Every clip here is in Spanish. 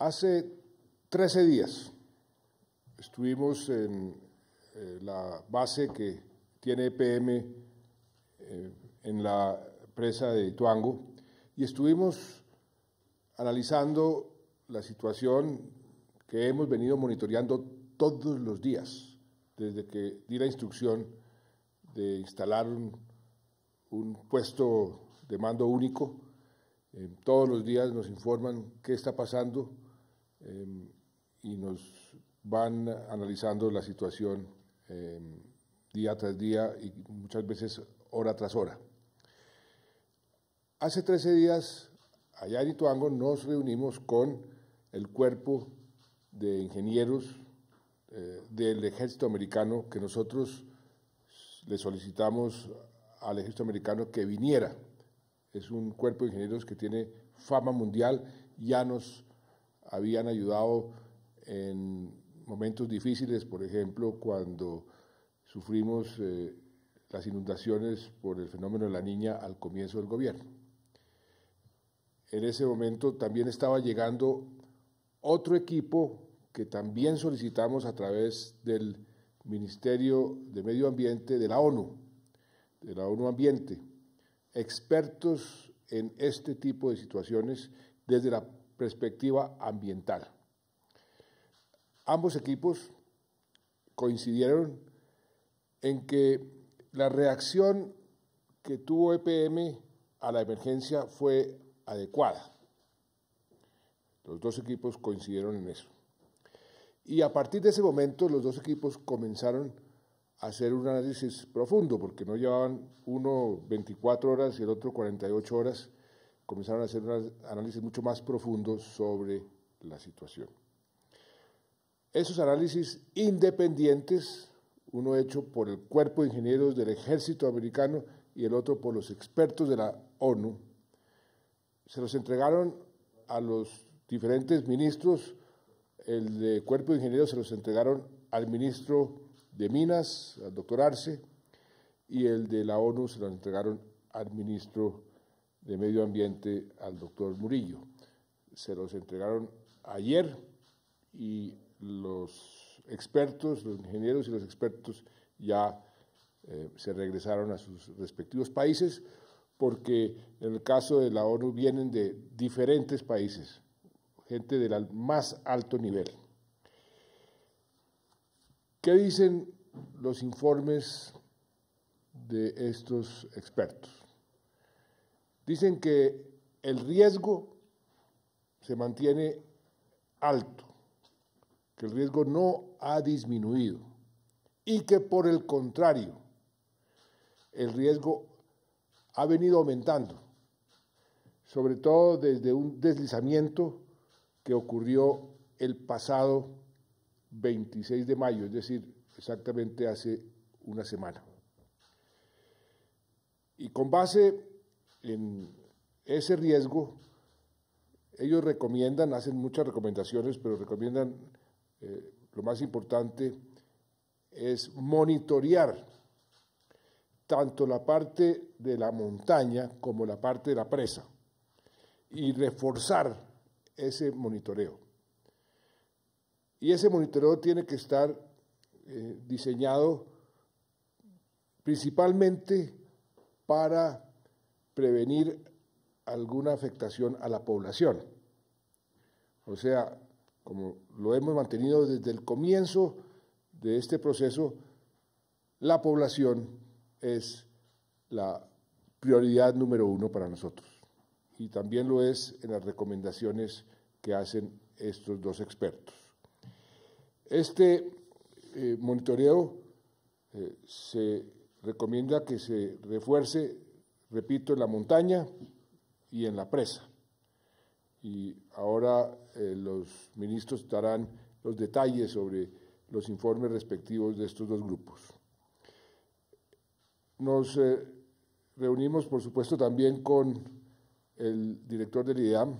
Hace 13 días estuvimos en la base que tiene EPM en la presa de Ituango y estuvimos analizando la situación que hemos venido monitoreando todos los días, desde que di la instrucción de instalar un puesto de mando único. Todos los días nos informan qué está pasando y nos van analizando la situación día tras día y muchas veces hora tras hora. Hace 13 días, allá en Ituango, nos reunimos con el cuerpo de ingenieros del ejército americano, que nosotros le solicitamos al ejército americano que viniera. Es un cuerpo de ingenieros que tiene fama mundial, ya nos habían ayudado en momentos difíciles, por ejemplo, cuando sufrimos las inundaciones por el fenómeno de la Niña al comienzo del gobierno. En ese momento también estaba llegando otro equipo que también solicitamos a través del Ministerio de Medio Ambiente de la ONU Ambiente, expertos en este tipo de situaciones desde la perspectiva ambiental. Ambos equipos coincidieron en que la reacción que tuvo EPM a la emergencia fue adecuada. Los dos equipos coincidieron en eso. Y a partir de ese momento, los dos equipos comenzaron a hacer un análisis profundo, porque no llevaban uno 24 horas y el otro 48 horas, comenzaron a hacer un análisis mucho más profundo sobre la situación. Esos análisis independientes, uno hecho por el Cuerpo de Ingenieros del Ejército Americano y el otro por los expertos de la ONU, se los entregaron a los diferentes ministros. El de Cuerpo de Ingenieros se los entregaron al ministro de Minas, al doctor Arce, y el de la ONU se los entregaron al ministro de Medio Ambiente, al doctor Murillo. Se los entregaron ayer y los expertos, los ingenieros y los expertos ya se regresaron a sus respectivos países, porque en el caso de la ONU vienen de diferentes países, gente del más alto nivel. ¿Qué dicen los informes de estos expertos? Dicen que el riesgo se mantiene alto, que el riesgo no ha disminuido y que por el contrario, el riesgo ha venido aumentando, sobre todo desde un deslizamiento que ocurrió el pasado 26 de mayo, es decir, exactamente hace una semana. Y con base en ese riesgo, ellos recomiendan, hacen muchas recomendaciones, pero recomiendan, lo más importante es monitorear tanto la parte de la montaña como la parte de la presa y reforzar ese monitoreo. Y ese monitoreo tiene que estar diseñado principalmente para prevenir alguna afectación a la población. O sea, como lo hemos mantenido desde el comienzo de este proceso, la población es la prioridad número uno para nosotros. Y también lo es en las recomendaciones que hacen estos dos expertos. Este monitoreo se recomienda que se refuerce, repito, en la montaña y en la presa. Y ahora los ministros darán los detalles sobre los informes respectivos de estos dos grupos. Nos reunimos, por supuesto, también con el director del IDEAM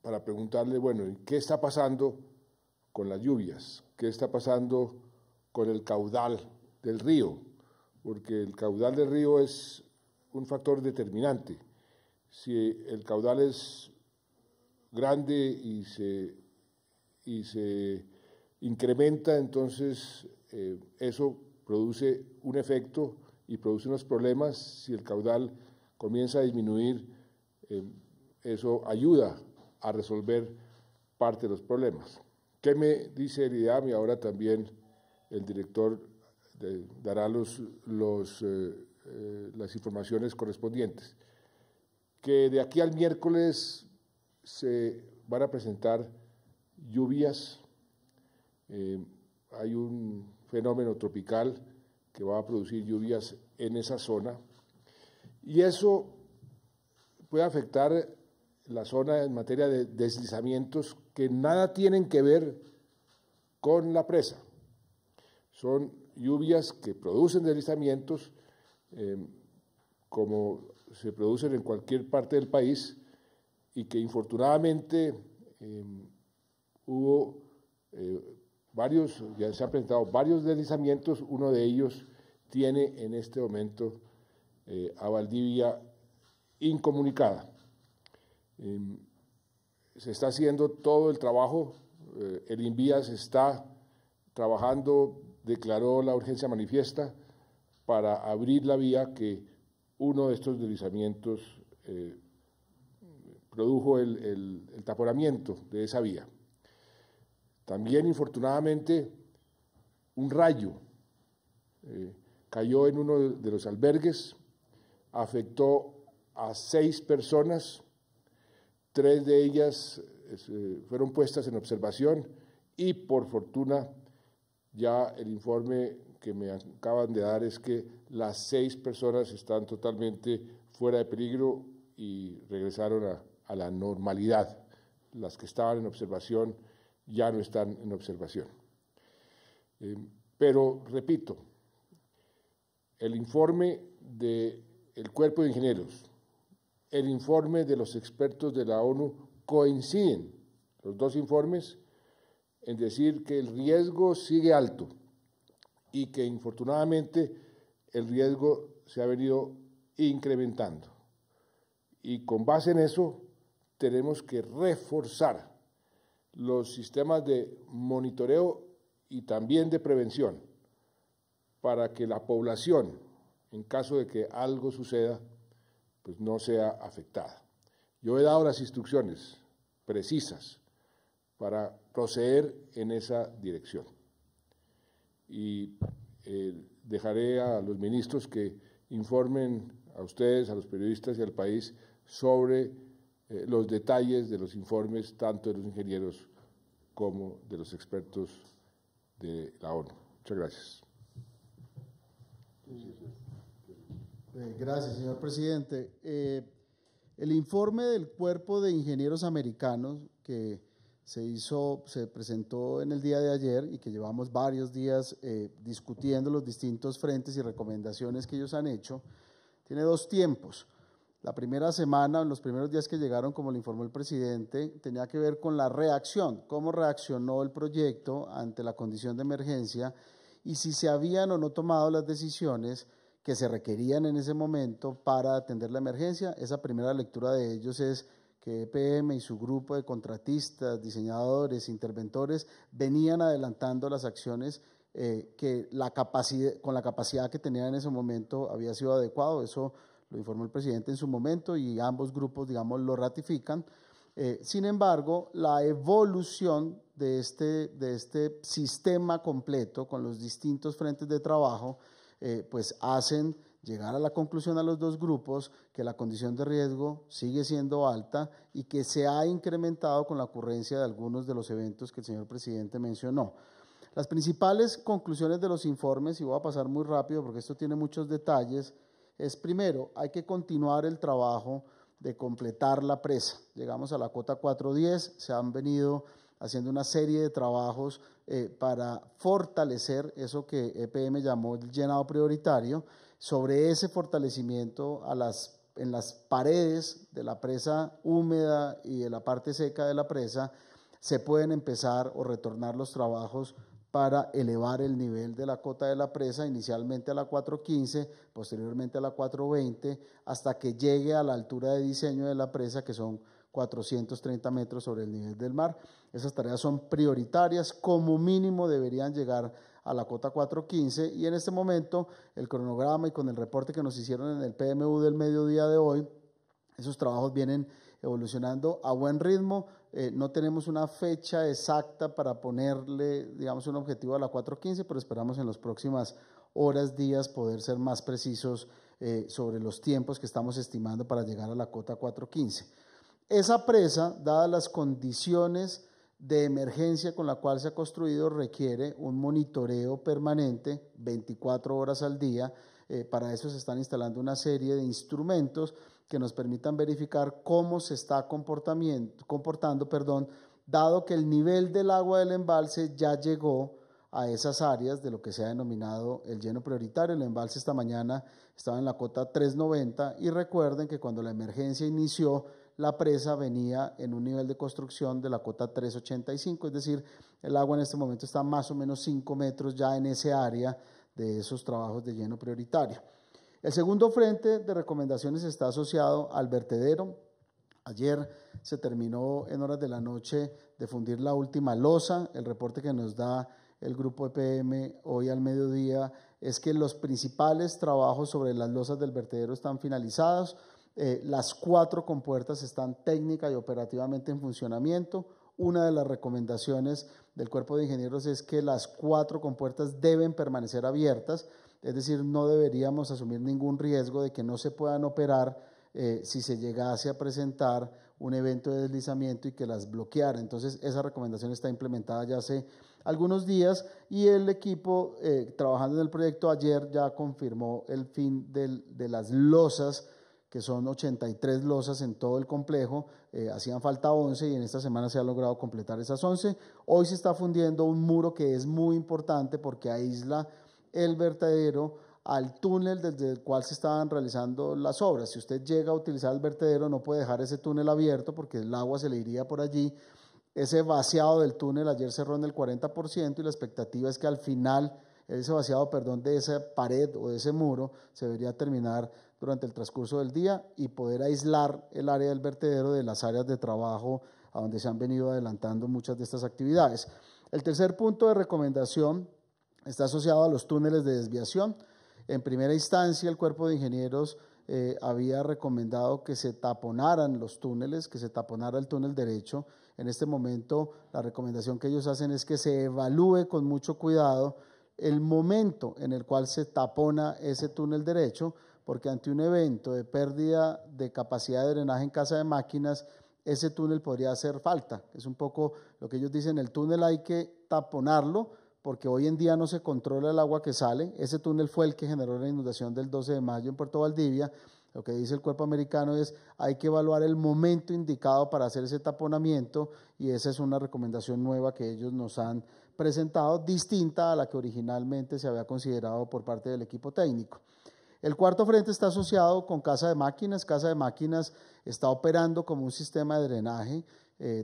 para preguntarle, bueno, ¿qué está pasando con las lluvias? ¿Qué está pasando con el caudal del río? Porque el caudal del río es un factor determinante. Si el caudal es grande y se incrementa, entonces eso produce un efecto y produce unos problemas. Si el caudal comienza a disminuir, eso ayuda a resolver parte de los problemas. ¿Qué me dice el IDAM? Y ahora también el director dará las informaciones correspondientes. Que de aquí al miércoles se van a presentar lluvias. Hay un fenómeno tropical que va a producir lluvias en esa zona y eso puede afectar la zona en materia de deslizamientos que nada tienen que ver con la presa. Son lluvias que producen deslizamientos como se producen en cualquier parte del país y que infortunadamente hubo ya se han presentado varios deslizamientos. Uno de ellos tiene en este momento a Valdivia incomunicada. Se está haciendo todo el trabajo, el INVIAS está trabajando, declaró la urgencia manifiesta para abrir la vía que uno de estos deslizamientos produjo el taponamiento de esa vía. También, infortunadamente, un rayo cayó en uno de los albergues, afectó a 6 personas, 3 de ellas fueron puestas en observación y, por fortuna, ya el informe que me acaban de dar es que las 6 personas están totalmente fuera de peligro y regresaron a la normalidad. Las que estaban en observación ya no están en observación. Pero, repito, el informe del Cuerpo de Ingenieros, el informe de los expertos de la ONU coinciden, los dos informes, en decir que el riesgo sigue alto y que infortunadamente el riesgo se ha venido incrementando. Y con base en eso tenemos que reforzar los sistemas de monitoreo y también de prevención para que la población, en caso de que algo suceda, pues no sea afectada. Yo he dado las instrucciones precisas para proceder en esa dirección y dejaré a los ministros que informen a ustedes, a los periodistas y al país sobre los detalles de los informes tanto de los ingenieros como de los expertos de la ONU. Muchas gracias. Gracias, señor presidente. El informe del Cuerpo de Ingenieros Americanos que se presentó en el día de ayer y que llevamos varios días discutiendo los distintos frentes y recomendaciones que ellos han hecho, tiene 2 tiempos. La primera semana, en los primeros días que llegaron, como le informó el presidente, tenía que ver con la reacción, cómo reaccionó el proyecto ante la condición de emergencia y si se habían o no tomado las decisiones que se requerían en ese momento para atender la emergencia. Esa primera lectura de ellos es que EPM y su grupo de contratistas, diseñadores, interventores venían adelantando las acciones que con la capacidad que tenían en ese momento había sido adecuado. Eso lo informó el presidente en su momento y ambos grupos, digamos, lo ratifican. Sin embargo, la evolución de este sistema completo con los distintos frentes de trabajo pues hacen llegar a la conclusión a los 2 grupos que la condición de riesgo sigue siendo alta y que se ha incrementado con la ocurrencia de algunos de los eventos que el señor presidente mencionó. Las principales conclusiones de los informes, y voy a pasar muy rápido porque esto tiene muchos detalles, es primero, hay que continuar el trabajo de completar la presa. Llegamos a la cota 410, se han venido haciendo una serie de trabajos para fortalecer eso que EPM llamó el llenado prioritario. Sobre ese fortalecimiento en las paredes de la presa húmeda y de la parte seca de la presa se pueden empezar o retornar los trabajos para elevar el nivel de la cota de la presa, inicialmente a la 415, posteriormente a la 420, hasta que llegue a la altura de diseño de la presa, que son 430 metros sobre el nivel del mar. Esas tareas son prioritarias, como mínimo deberían llegar a la cota 415 y en este momento el cronograma y con el reporte que nos hicieron en el PMU del mediodía de hoy, esos trabajos vienen evolucionando a buen ritmo. No tenemos una fecha exacta para ponerle, digamos, un objetivo a la 415, pero esperamos en las próximas horas, días, poder ser más precisos sobre los tiempos que estamos estimando para llegar a la cota 415. Esa presa, dadas las condiciones de emergencia con la cual se ha construido, requiere un monitoreo permanente, 24 horas al día. Para eso se están instalando una serie de instrumentos que nos permitan verificar cómo se está comportando, dado que el nivel del agua del embalse ya llegó a esas áreas de lo que se ha denominado el lleno prioritario. El embalse esta mañana estaba en la cota 390 y recuerden que cuando la emergencia inició, la presa venía en un nivel de construcción de la cota 385, es decir, el agua en este momento está más o menos 5 metros ya en ese área de esos trabajos de lleno prioritario. El segundo frente de recomendaciones está asociado al vertedero. Ayer se terminó en horas de la noche de fundir la última losa. El reporte que nos da el grupo EPM hoy al mediodía es que los principales trabajos sobre las losas del vertedero están finalizados. Las 4 compuertas están técnica y operativamente en funcionamiento. Una de las recomendaciones del Cuerpo de Ingenieros es que las 4 compuertas deben permanecer abiertas, es decir, no deberíamos asumir ningún riesgo de que no se puedan operar si se llegase a presentar un evento de deslizamiento y que las bloqueara. Entonces, esa recomendación está implementada ya hace algunos días y el equipo trabajando en el proyecto ayer ya confirmó el fin de las losas, que son 83 losas en todo el complejo. Hacían falta 11 y en esta semana se ha logrado completar esas 11. Hoy se está fundiendo un muro que es muy importante porque aísla el vertedero al túnel desde el cual se estaban realizando las obras. Si usted llega a utilizar el vertedero, no puede dejar ese túnel abierto porque el agua se le iría por allí. Ese vaciado del túnel ayer cerró en el 40% y la expectativa es que al final ese vaciado, de esa pared o de ese muro se debería terminar durante el transcurso del día y poder aislar el área del vertedero de las áreas de trabajo a donde se han venido adelantando muchas de estas actividades. El tercer punto de recomendación está asociado a los túneles de desviación. En primera instancia, el Cuerpo de Ingenieros había recomendado que se taponaran los túneles, que se taponara el túnel derecho. En este momento, la recomendación que ellos hacen es que se evalúe con mucho cuidado el momento en el cual se tapona ese túnel derecho, porque ante un evento de pérdida de capacidad de drenaje en casa de máquinas, ese túnel podría hacer falta. Es un poco lo que ellos dicen, el túnel hay que taponarlo, porque hoy en día no se controla el agua que sale. Ese túnel fue el que generó la inundación del 12 de mayo en Puerto Valdivia. Lo que dice el cuerpo americano es hay que evaluar el momento indicado para hacer ese taponamiento y esa es una recomendación nueva que ellos nos han presentado, distinta a la que originalmente se había considerado por parte del equipo técnico. El cuarto frente está asociado con Casa de Máquinas. Casa de Máquinas está operando como un sistema de drenaje.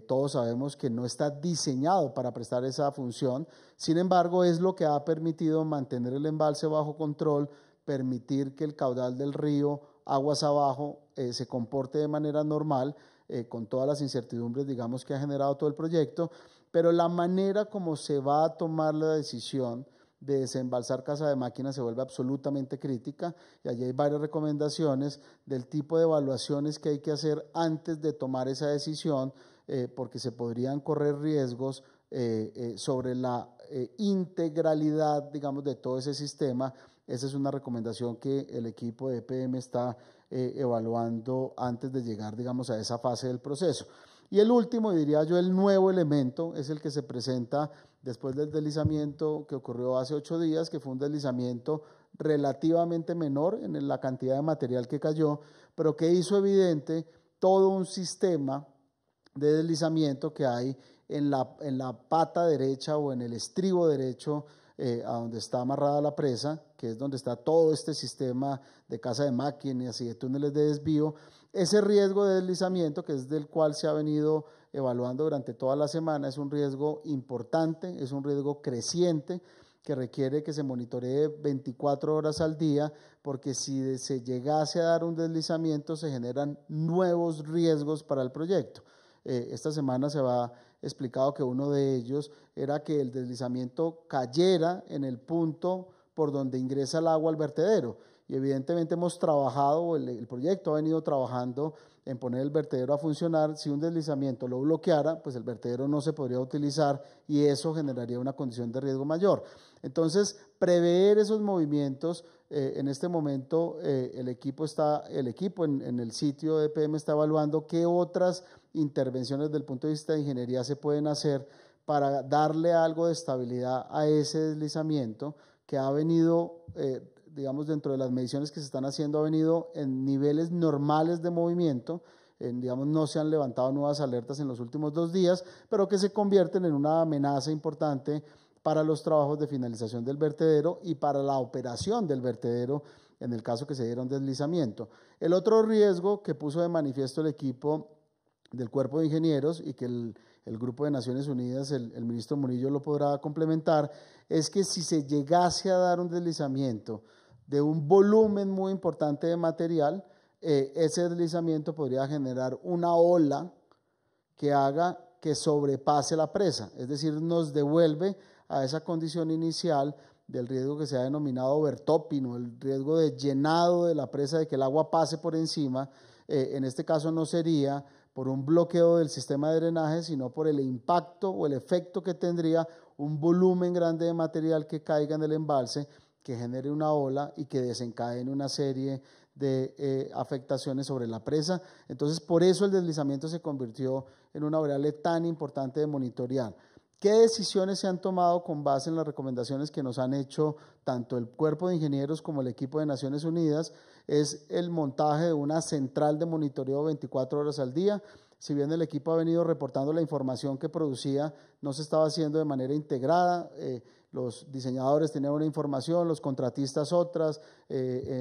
Todos sabemos que no está diseñado para prestar esa función, sin embargo es lo que ha permitido mantener el embalse bajo control, permitir que el caudal del río aguas abajo se comporte de manera normal, con todas las incertidumbres, digamos, que ha generado todo el proyecto, pero la manera como se va a tomar la decisión de desembalsar Casa de Máquinas se vuelve absolutamente crítica y allí hay varias recomendaciones del tipo de evaluaciones que hay que hacer antes de tomar esa decisión, porque se podrían correr riesgos sobre la integralidad, digamos, de todo ese sistema. Esa es una recomendación que el equipo de EPM está evaluando antes de llegar, digamos, a esa fase del proceso. Y el último, diría yo, el nuevo elemento es el que se presenta después del deslizamiento que ocurrió hace 8 días, que fue un deslizamiento relativamente menor en la cantidad de material que cayó, pero que hizo evidente todo un sistema de deslizamiento que hay en la pata derecha o en el estribo derecho a donde está amarrada la presa, que es donde está todo este sistema de casa de máquinas y de túneles de desvío. Ese riesgo de deslizamiento, que es del cual se ha venido evaluando durante toda la semana, es un riesgo importante, es un riesgo creciente, que requiere que se monitoree 24 horas al día, porque si se llegase a dar un deslizamiento se generan nuevos riesgos para el proyecto. Esta semana se ha explicado que uno de ellos era que el deslizamiento cayera en el punto por donde ingresa el agua al vertedero. Y evidentemente hemos trabajado, el proyecto ha venido trabajando en poner el vertedero a funcionar. Si un deslizamiento lo bloqueara, pues el vertedero no se podría utilizar y eso generaría una condición de riesgo mayor. Entonces, prever esos movimientos, en este momento el equipo en el sitio de EPM está evaluando qué otras intervenciones desde el punto de vista de ingeniería se pueden hacer para darle algo de estabilidad a ese deslizamiento que ha venido, digamos, dentro de las mediciones que se están haciendo, ha venido en niveles normales de movimiento, digamos, no se han levantado nuevas alertas en los últimos 2 días, pero que se convierten en una amenaza importante para los trabajos de finalización del vertedero y para la operación del vertedero en el caso que se diera un deslizamiento. El otro riesgo que puso de manifiesto el equipo del Cuerpo de Ingenieros y que el Grupo de Naciones Unidas, el ministro Murillo lo podrá complementar, es que si se llegase a dar un deslizamiento de un volumen muy importante de material, ese deslizamiento podría generar una ola que haga que sobrepase la presa, es decir, nos devuelve a esa condición inicial del riesgo que se ha denominado overtopping, o el riesgo de llenado de la presa, de que el agua pase por encima. En este caso no sería por un bloqueo del sistema de drenaje, sino por el impacto o el efecto que tendría un volumen grande de material que caiga en el embalse, que genere una ola y que desencadene una serie de afectaciones sobre la presa. Entonces, por eso el deslizamiento se convirtió en una variable tan importante de monitorear. ¿Qué decisiones se han tomado con base en las recomendaciones que nos han hecho tanto el Cuerpo de Ingenieros como el equipo de Naciones Unidas? Es el montaje de una central de monitoreo 24 horas al día. Si bien el equipo ha venido reportando la información que producía, no se estaba haciendo de manera integrada. Los diseñadores tenían una información, los contratistas otras,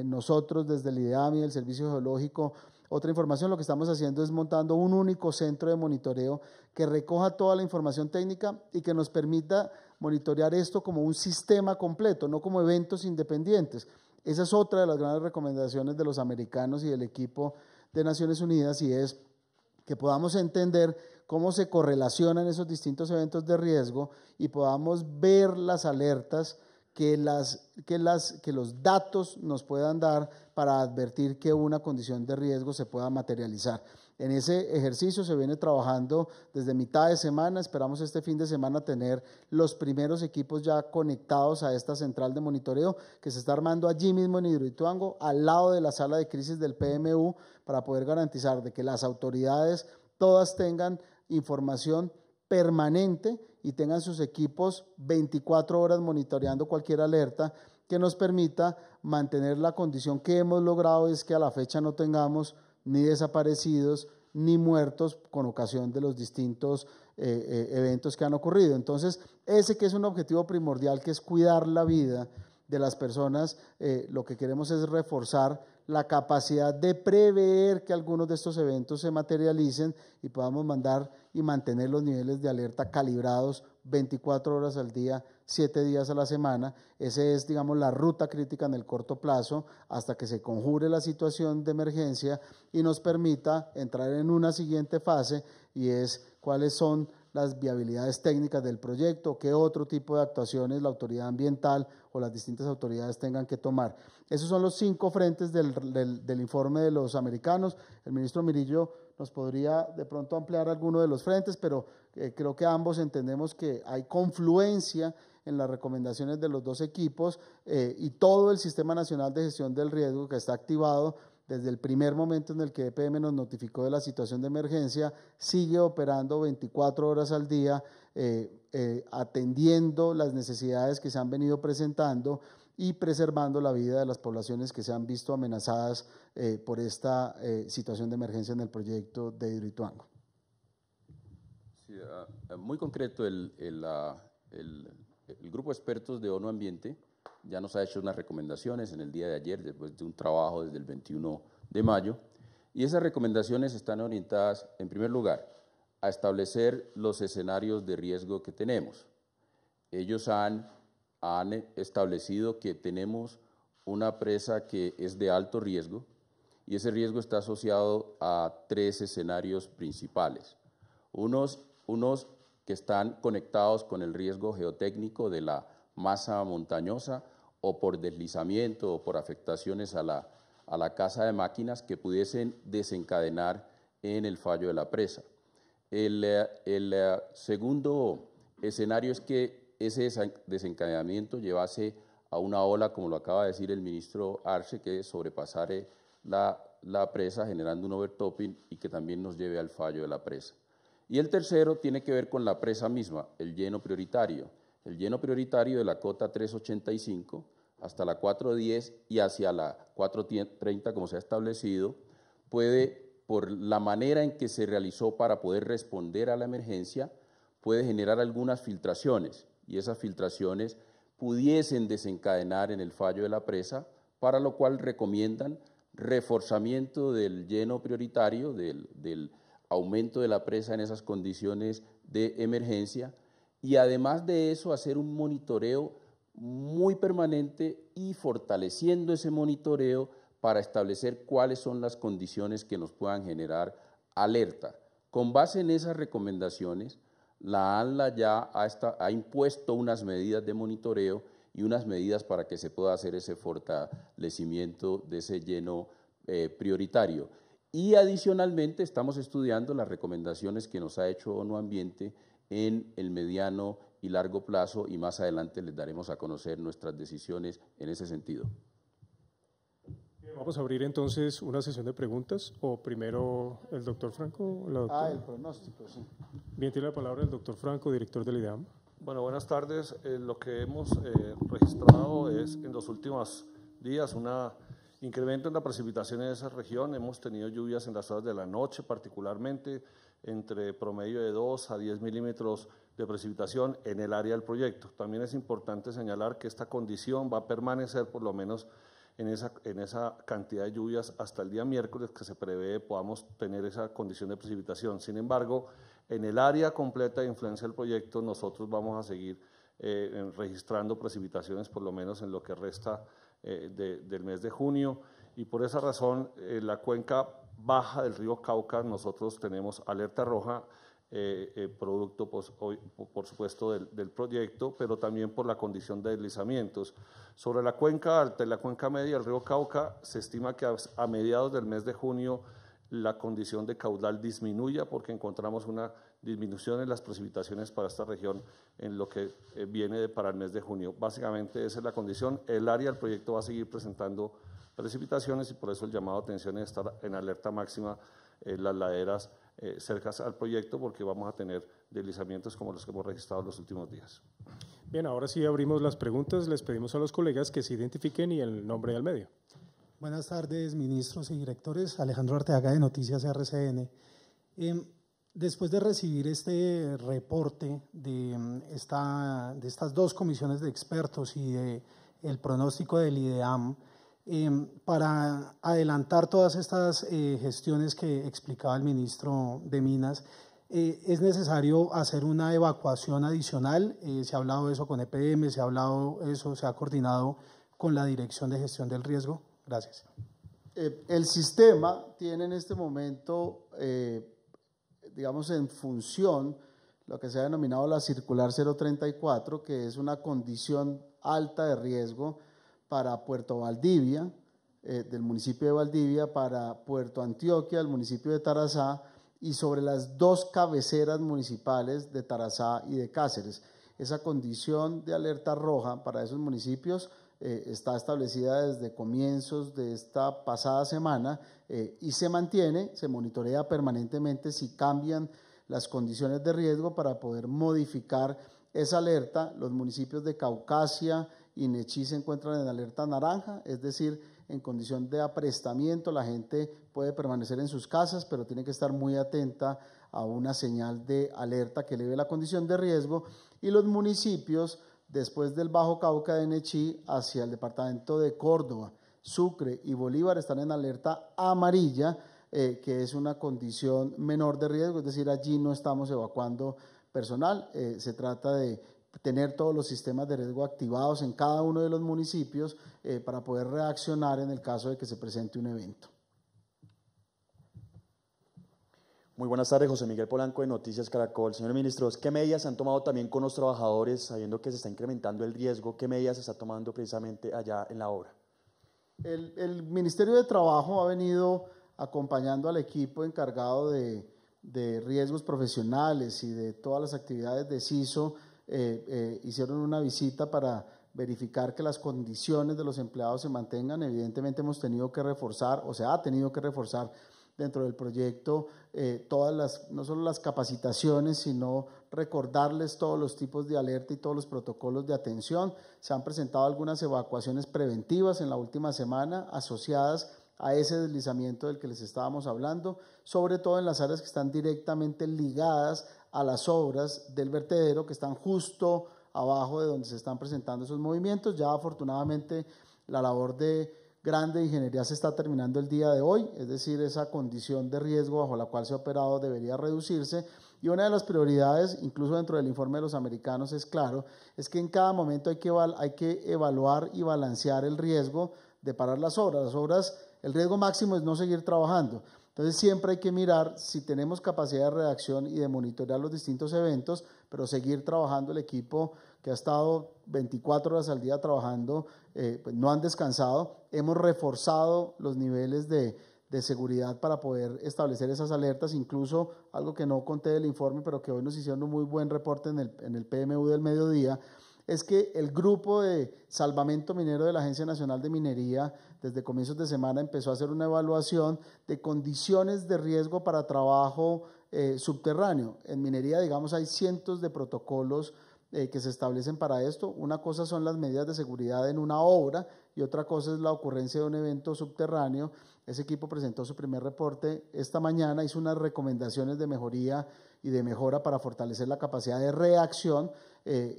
nosotros desde el IDEAM y el Servicio Geológico otra información. Lo que estamos haciendo es montando un único centro de monitoreo que recoja toda la información técnica y que nos permita monitorear esto como un sistema completo, no como eventos independientes. Esa es otra de las grandes recomendaciones de los americanos y del equipo de Naciones Unidas, y es que podamos entender cómo se correlacionan esos distintos eventos de riesgo y podamos ver las alertas que los datos nos puedan dar para advertir que una condición de riesgo se pueda materializar. En ese ejercicio se viene trabajando desde mitad de semana. Esperamos este fin de semana tener los primeros equipos ya conectados a esta central de monitoreo que se está armando allí mismo en Hidroituango, al lado de la sala de crisis del PMU, para poder garantizar de que las autoridades todas tengan información permanente y tengan sus equipos 24 horas monitoreando cualquier alerta que nos permita mantener la condición que hemos logrado, es que a la fecha no tengamos ni desaparecidos ni muertos con ocasión de los distintos eventos que han ocurrido. Entonces, ese que es un objetivo primordial, que es cuidar la vida de las personas, lo que queremos es reforzar la capacidad de prever que algunos de estos eventos se materialicen y podamos mandar y mantener los niveles de alerta calibrados 24 horas al día, 7 días a la semana. Esa es, digamos, la ruta crítica en el corto plazo hasta que se conjure la situación de emergencia y nos permita entrar en una siguiente fase, y es cuáles son las viabilidades técnicas del proyecto, qué otro tipo de actuaciones la autoridad ambiental o las distintas autoridades tengan que tomar. Esos son los 5 frentes del informe de los americanos. El ministro Murillo nos podría de pronto ampliar alguno de los frentes, pero creo que ambos entendemos que hay confluencia en las recomendaciones de los 2 equipos, y todo el Sistema Nacional de Gestión del Riesgo, que está activado desde el primer momento en el que EPM nos notificó de la situación de emergencia, sigue operando 24 horas al día, atendiendo las necesidades que se han venido presentando y preservando la vida de las poblaciones que se han visto amenazadas por esta situación de emergencia en el proyecto de Hidroituango. Sí, muy concreto, el grupo de expertos de ONU Ambiente ya nos ha hecho unas recomendaciones en el día de ayer, después de un trabajo desde el 21 de mayo, y esas recomendaciones están orientadas, en primer lugar, a establecer los escenarios de riesgo que tenemos. Ellos han han establecido que tenemos una presa que es de alto riesgo y ese riesgo está asociado a 3 escenarios principales. Unos que están conectados con el riesgo geotécnico de la masa montañosa o por deslizamiento o por afectaciones a la casa de máquinas que pudiesen desencadenar en el fallo de la presa. El segundo escenario es que ese desencadenamiento llevase a una ola, como lo acaba de decir el ministro Arce, que sobrepasare la presa generando un overtopping y que también nos lleve al fallo de la presa. Y el tercero tiene que ver con la presa misma, el lleno prioritario. El lleno prioritario de la cota 385 hasta la 410 y hacia la 430, como se ha establecido, puede, por la manera en que se realizó para poder responder a la emergencia, puede generar algunas filtraciones y esas filtraciones pudiesen desencadenar en el fallo de la presa, para lo cual recomiendan reforzamiento del lleno prioritario, del aumento de la presa en esas condiciones de emergencia y además de eso hacer un monitoreo muy permanente y fortaleciendo ese monitoreo para establecer cuáles son las condiciones que nos puedan generar alerta. Con base en esas recomendaciones, la ANLA ya ha impuesto unas medidas de monitoreo y unas medidas para que se pueda hacer ese fortalecimiento de ese lleno prioritario. Y adicionalmente estamos estudiando las recomendaciones que nos ha hecho ONU Ambiente en el mediano y largo plazo y más adelante les daremos a conocer nuestras decisiones en ese sentido. Vamos a abrir entonces una sesión de preguntas, o primero el doctor Franco o la doctora. el pronóstico, sí. Bien, tiene la palabra el doctor Franco, director del IDEAM. Bueno, buenas tardes. Lo que hemos registrado es en los últimos días un incremento en la precipitación en esa región. Hemos tenido lluvias en las horas de la noche, particularmente entre promedio de 2 a 10 milímetros de precipitación en el área del proyecto. También es importante señalar que esta condición va a permanecer por lo menos en esa cantidad de lluvias hasta el día miércoles, que se prevé podamos tener esa condición de precipitación. Sin embargo, en el área completa de influencia del proyecto nosotros vamos a seguir registrando precipitaciones por lo menos en lo que resta del mes de junio, y por esa razón la cuenca baja del río Cauca nosotros tenemos alerta roja, producto por supuesto del proyecto, pero también por la condición de deslizamientos. Sobre la cuenca alta y la cuenca media del río Cauca, se estima que a mediados del mes de junio la condición de caudal disminuya, porque encontramos una disminución en las precipitaciones para esta región en lo que viene para el mes de junio. Básicamente esa es la condición. El área del proyecto va a seguir presentando precipitaciones y por eso el llamado a atención es estar en alerta máxima las laderas cercas al proyecto, porque vamos a tener deslizamientos como los que hemos registrado en los últimos días. Bien, ahora sí abrimos las preguntas. Les pedimos a los colegas que se identifiquen y el nombre del medio. Buenas tardes, ministros y directores. Alejandro Arteaga, de Noticias RCN. Después de recibir este reporte de estas dos comisiones de expertos y el pronóstico del IDEAM, para adelantar todas estas gestiones que explicaba el ministro de Minas, ¿es necesario hacer una evacuación adicional? ¿Se ha hablado de eso con EPM? ¿Se ha coordinado con la Dirección de Gestión del Riesgo? Gracias. El sistema tiene en este momento, digamos, en función lo que se ha denominado la circular 034, que es una condición alta de riesgo para Puerto Valdivia, del municipio de Valdivia, para Puerto Antioquia, el municipio de Tarazá, y sobre las dos cabeceras municipales de Tarazá y de Cáceres. Esa condición de alerta roja para esos municipios está establecida desde comienzos de esta pasada semana y se mantiene, se monitorea permanentemente si cambian las condiciones de riesgo para poder modificar esa alerta. Los municipios de Caucasia y Nechí se encuentran en alerta naranja, es decir, en condición de aprestamiento. La gente puede permanecer en sus casas, pero tiene que estar muy atenta a una señal de alerta que eleve la condición de riesgo. Y los municipios, después del Bajo Cauca de Nechí hacia el departamento de Córdoba, Sucre y Bolívar, están en alerta amarilla, que es una condición menor de riesgo, es decir, allí no estamos evacuando personal. Se trata de tener todos los sistemas de riesgo activados en cada uno de los municipios para poder reaccionar en el caso de que se presente un evento. Muy buenas tardes, José Miguel Polanco de Noticias Caracol. Señor ministro, ¿qué medidas se han tomado también con los trabajadores, sabiendo que se está incrementando el riesgo? ¿Qué medidas se está tomando precisamente allá en la obra? El Ministerio de Trabajo ha venido acompañando al equipo encargado de riesgos profesionales y de todas las actividades de CISO. Hicieron una visita para verificar que las condiciones de los empleados se mantengan. Evidentemente hemos tenido que reforzar, o se ha tenido que reforzar dentro del proyecto no solo las capacitaciones, sino recordarles todos los tipos de alerta y todos los protocolos de atención. Se han presentado algunas evacuaciones preventivas en la última semana asociadas a ese deslizamiento del que les estábamos hablando, sobre todo en las áreas que están directamente ligadas a las obras del vertedero, que están justo abajo de donde se están presentando esos movimientos. Ya afortunadamente la labor de grande ingeniería se está terminando el día de hoy, es decir, esa condición de riesgo bajo la cual se ha operado debería reducirse, y una de las prioridades, incluso dentro del informe de los americanos, es claro, es que en cada momento hay que evaluar y balancear el riesgo de parar las obras. Las obras, el riesgo máximo es no seguir trabajando. Entonces siempre hay que mirar si tenemos capacidad de reacción y de monitorear los distintos eventos, pero seguir trabajando. El equipo que ha estado 24 horas al día trabajando, pues no han descansado. Hemos reforzado los niveles de seguridad para poder establecer esas alertas, incluso algo que no conté del informe, pero que hoy nos hicieron un muy buen reporte en el PMU del mediodía, es que el grupo de salvamento minero de la Agencia Nacional de Minería desde comienzos de semana empezó a hacer una evaluación de condiciones de riesgo para trabajo subterráneo. En minería, digamos, hay cientos de protocolos que se establecen para esto. Una cosa son las medidas de seguridad en una obra y otra cosa es la ocurrencia de un evento subterráneo. Ese equipo presentó su primer reporte esta mañana, hizo unas recomendaciones de mejoría y de mejora para fortalecer la capacidad de reacción.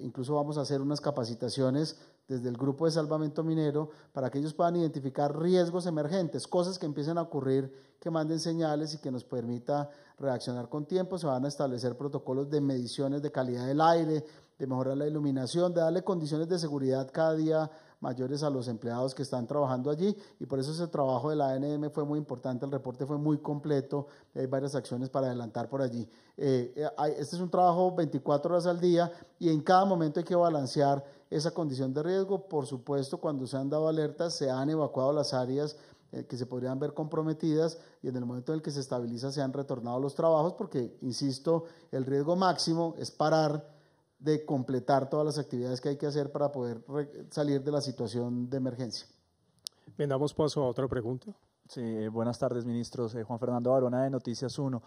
Incluso vamos a hacer unas capacitaciones desde el grupo de salvamento minero para que ellos puedan identificar riesgos emergentes, cosas que empiecen a ocurrir, que manden señales y que nos permita reaccionar con tiempo. Se van a establecer protocolos de mediciones de calidad del aire, de mejorar la iluminación, de darle condiciones de seguridad cada día mayores a los empleados que están trabajando allí, y por eso ese trabajo de la ANM fue muy importante. El reporte fue muy completo, hay varias acciones para adelantar por allí. Este es un trabajo 24 horas al día y en cada momento hay que balancear esa condición de riesgo. Por supuesto, cuando se han dado alertas, se han evacuado las áreas que se podrían ver comprometidas, y en el momento en el que se estabiliza se han retornado los trabajos, porque, insisto, el riesgo máximo es parar de completar todas las actividades que hay que hacer para poder salir de la situación de emergencia. Bien, damos paso a otra pregunta. Sí, buenas tardes, ministros. Juan Fernando Barona de Noticias 1.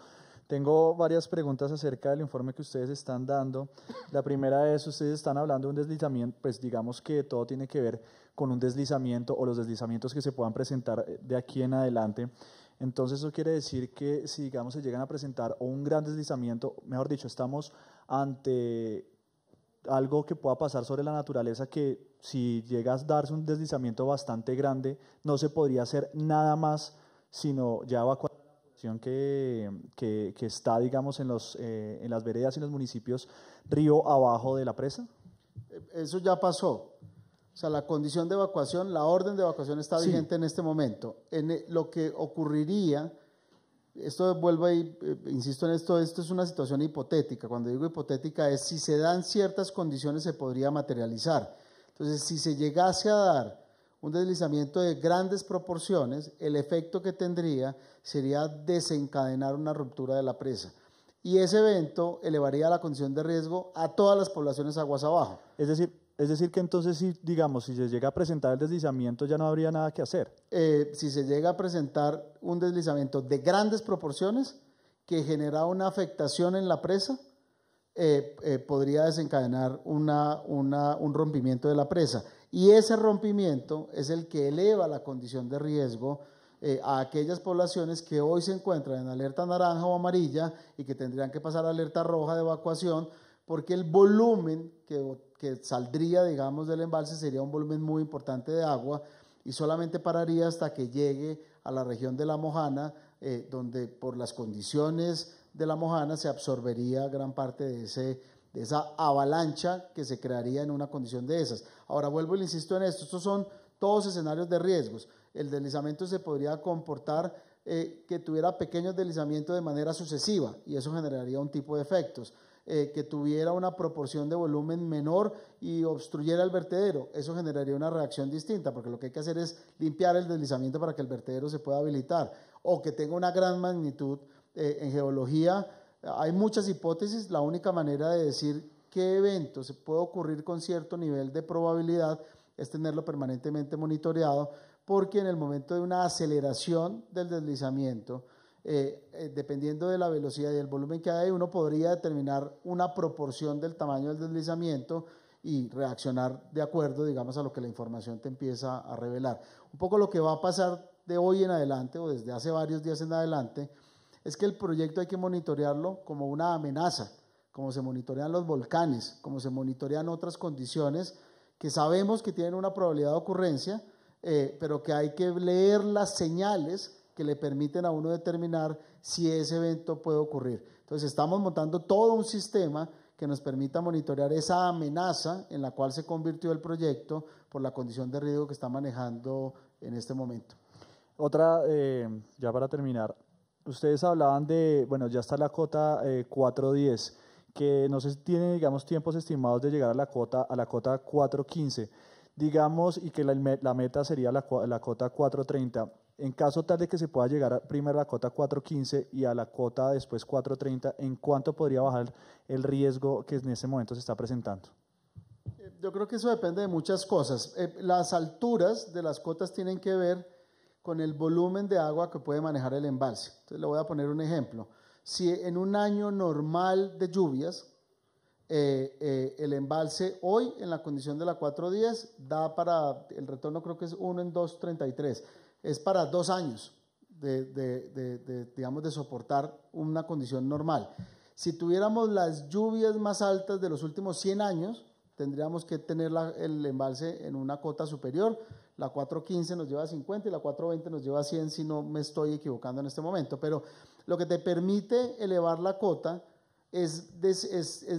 Tengo varias preguntas acerca del informe que ustedes están dando. La primera es, ustedes están hablando de un deslizamiento, pues digamos que todo tiene que ver con un deslizamiento o los deslizamientos que se puedan presentar de aquí en adelante. Entonces eso quiere decir que si, digamos, se llegan a presentar un gran deslizamiento, mejor dicho, estamos ante algo que pueda pasar sobre la naturaleza, que si llega a darse un deslizamiento bastante grande, no se podría hacer nada más, sino ya evacuar la población que está, digamos, en las veredas y en los municipios río abajo de la presa. Eso ya pasó. O sea, la condición de evacuación, la orden de evacuación está vigente en este momento. Lo que ocurriría, esto vuelvo y insisto en esto es una situación hipotética. Cuando digo hipotética es si se dan ciertas condiciones se podría materializar. Entonces, si se llegase a dar un deslizamiento de grandes proporciones, el efecto que tendría sería desencadenar una ruptura de la presa. Y ese evento elevaría la condición de riesgo a todas las poblaciones aguas abajo. Es decir que entonces, si se llega a presentar el deslizamiento, ya no habría nada que hacer. Si se llega a presentar un deslizamiento de grandes proporciones que genera una afectación en la presa, podría desencadenar un rompimiento de la presa. Y ese rompimiento es el que eleva la condición de riesgo a aquellas poblaciones que hoy se encuentran en alerta naranja o amarilla y que tendrían que pasar a alerta roja de evacuación, porque el volumen que saldría, digamos, del embalse sería un volumen muy importante de agua y solamente pararía hasta que llegue a la región de La Mojana, donde por las condiciones de La Mojana se absorbería gran parte de esa avalancha que se crearía en una condición de esas. Ahora vuelvo y le insisto en esto, estos son todos escenarios de riesgos. El deslizamiento se podría comportar que tuviera pequeños deslizamientos de manera sucesiva y eso generaría un tipo de efectos. Que tuviera una proporción de volumen menor y obstruyera el vertedero, eso generaría una reacción distinta, porque lo que hay que hacer es limpiar el deslizamiento para que el vertedero se pueda habilitar, o que tenga una gran magnitud. En geología hay muchas hipótesis, la única manera de decir qué evento se puede ocurrir con cierto nivel de probabilidad es tenerlo permanentemente monitoreado, porque en el momento de una aceleración del deslizamiento, dependiendo de la velocidad y el volumen que hay, uno podría determinar una proporción del tamaño del deslizamiento y reaccionar de acuerdo, digamos, a lo que la información te empieza a revelar. Un poco lo que va a pasar de hoy en adelante o desde hace varios días en adelante es que el proyecto hay que monitorearlo como una amenaza, como se monitorean los volcanes, como se monitorean otras condiciones que sabemos que tienen una probabilidad de ocurrencia, pero que hay que leer las señales que le permiten a uno determinar si ese evento puede ocurrir. Entonces estamos montando todo un sistema que nos permita monitorear esa amenaza en la cual se convirtió el proyecto por la condición de riesgo que está manejando en este momento. Otra, ya para terminar, ustedes hablaban de, bueno, ya está la cota 410, que no sé si tiene, digamos, tiempos estimados de llegar a la cota 415, digamos, y que la meta sería la cota 430. En caso tal de que se pueda llegar primero a la cota 415 y a la cota después 430, ¿en cuánto podría bajar el riesgo que en ese momento se está presentando? Yo creo que eso depende de muchas cosas. Las alturas de las cotas tienen que ver con el volumen de agua que puede manejar el embalse. Entonces le voy a poner un ejemplo. Si en un año normal de lluvias, el embalse hoy en la condición de la 410 da para, el retorno creo que es 1 en 2.33, es para 2 años digamos, de soportar una condición normal. Si tuviéramos las lluvias más altas de los últimos 100 años, tendríamos que tener el embalse en una cota superior. La 415 nos lleva a 50 y la 420 nos lleva a 100, si no me estoy equivocando en este momento. Pero lo que te permite elevar la cota es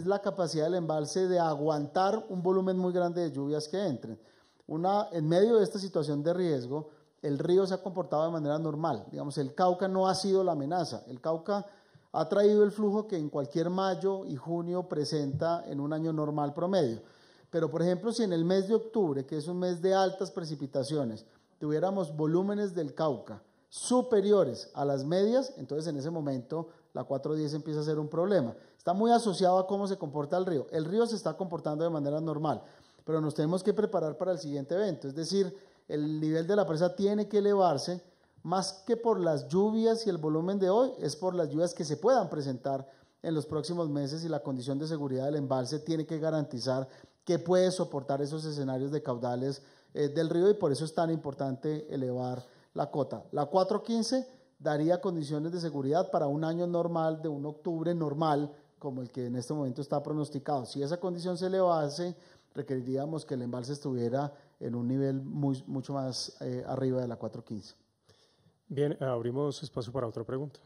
la capacidad del embalse de aguantar un volumen muy grande de lluvias que entren. En medio de esta situación de riesgo, el río se ha comportado de manera normal. Digamos, el Cauca no ha sido la amenaza. El Cauca ha traído el flujo que en cualquier mayo y junio presenta en un año normal promedio. Pero, por ejemplo, si en el mes de octubre, que es un mes de altas precipitaciones, tuviéramos volúmenes del Cauca superiores a las medias, entonces en ese momento la 410 empieza a ser un problema. Está muy asociado a cómo se comporta el río. El río se está comportando de manera normal, pero nos tenemos que preparar para el siguiente evento, es decir, el nivel de la presa tiene que elevarse más que por las lluvias y el volumen de hoy, es por las lluvias que se puedan presentar en los próximos meses y la condición de seguridad del embalse tiene que garantizar que puede soportar esos escenarios de caudales del río y por eso es tan importante elevar la cota. La 415 daría condiciones de seguridad para un año normal, de un octubre normal, como el que en este momento está pronosticado. Si esa condición se elevase, requeriríamos que el embalse estuviera en un nivel mucho más arriba de la 415. Bien, abrimos espacio para otra pregunta.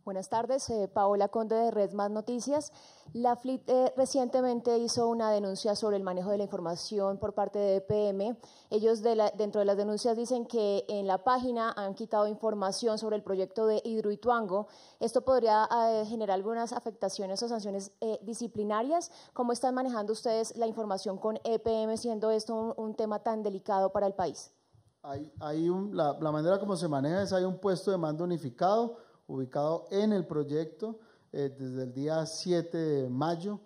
Buenas tardes, Paola Conde de Red Más Noticias. La FLIP recientemente hizo una denuncia sobre el manejo de la información por parte de EPM. Ellos dentro de las denuncias dicen que en la página han quitado información sobre el proyecto de Hidroituango. ¿Esto podría generar algunas afectaciones o sanciones disciplinarias? ¿Cómo están manejando ustedes la información con EPM, siendo esto un tema tan delicado para el país? La manera como se maneja es hay un puesto de mando unificado ubicado en el proyecto desde el día 7 de mayo.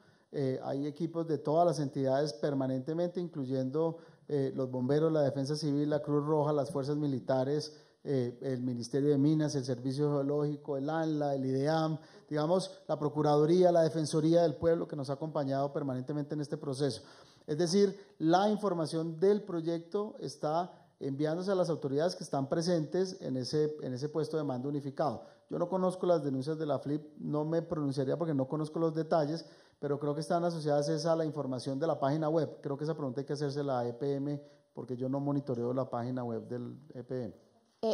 Hay equipos de todas las entidades permanentemente, incluyendo los bomberos, la Defensa Civil, la Cruz Roja, las fuerzas militares, el Ministerio de Minas, el Servicio Geológico, el ANLA, el IDEAM, digamos, la Procuraduría, la Defensoría del Pueblo, que nos ha acompañado permanentemente en este proceso. Es decir, la información del proyecto está enviándose a las autoridades que están presentes en ese puesto de mando unificado. Yo no conozco las denuncias de la FLIP, no me pronunciaría porque no conozco los detalles, pero creo que están asociadas a la información de la página web. Creo que esa pregunta hay que hacérsela a EPM porque yo no monitoreo la página web del EPM.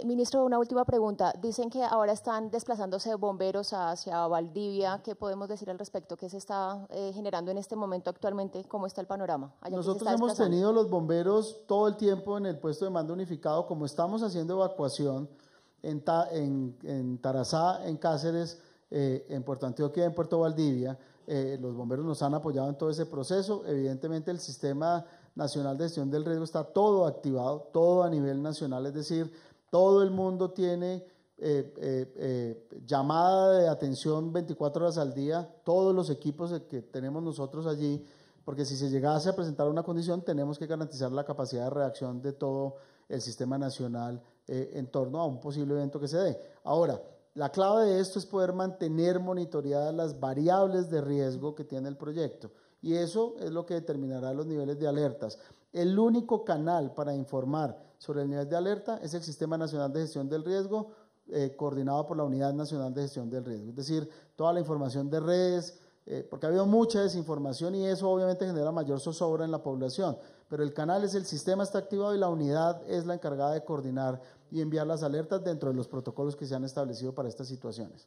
Ministro, una última pregunta. Dicen que ahora están desplazándose bomberos hacia Valdivia. ¿Qué podemos decir al respecto? ¿Qué se está generando en este momento actualmente? ¿Cómo está el panorama? Nosotros hemos tenido los bomberos todo el tiempo en el puesto de mando unificado. Como estamos haciendo evacuación en Tarazá, en Cáceres, en Puerto Antioquia, en Puerto Valdivia, los bomberos nos han apoyado en todo ese proceso. Evidentemente el Sistema Nacional de Gestión del Riesgo está todo activado, todo a nivel nacional, es decir, todo el mundo tiene llamada de atención 24 horas al día, todos los equipos que tenemos nosotros allí, porque si se llegase a presentar una condición, tenemos que garantizar la capacidad de reacción de todo el sistema nacional en torno a un posible evento que se dé. Ahora, la clave de esto es poder mantener monitoreadas las variables de riesgo que tiene el proyecto, y eso es lo que determinará los niveles de alertas. El único canal para informar sobre el nivel de alerta es el Sistema Nacional de Gestión del Riesgo, coordinado por la Unidad Nacional de Gestión del Riesgo. Es decir, toda la información de redes, porque ha habido mucha desinformación y eso obviamente genera mayor zozobra en la población, pero el canal es el sistema está activado y la unidad es la encargada de coordinar y enviar las alertas dentro de los protocolos que se han establecido para estas situaciones.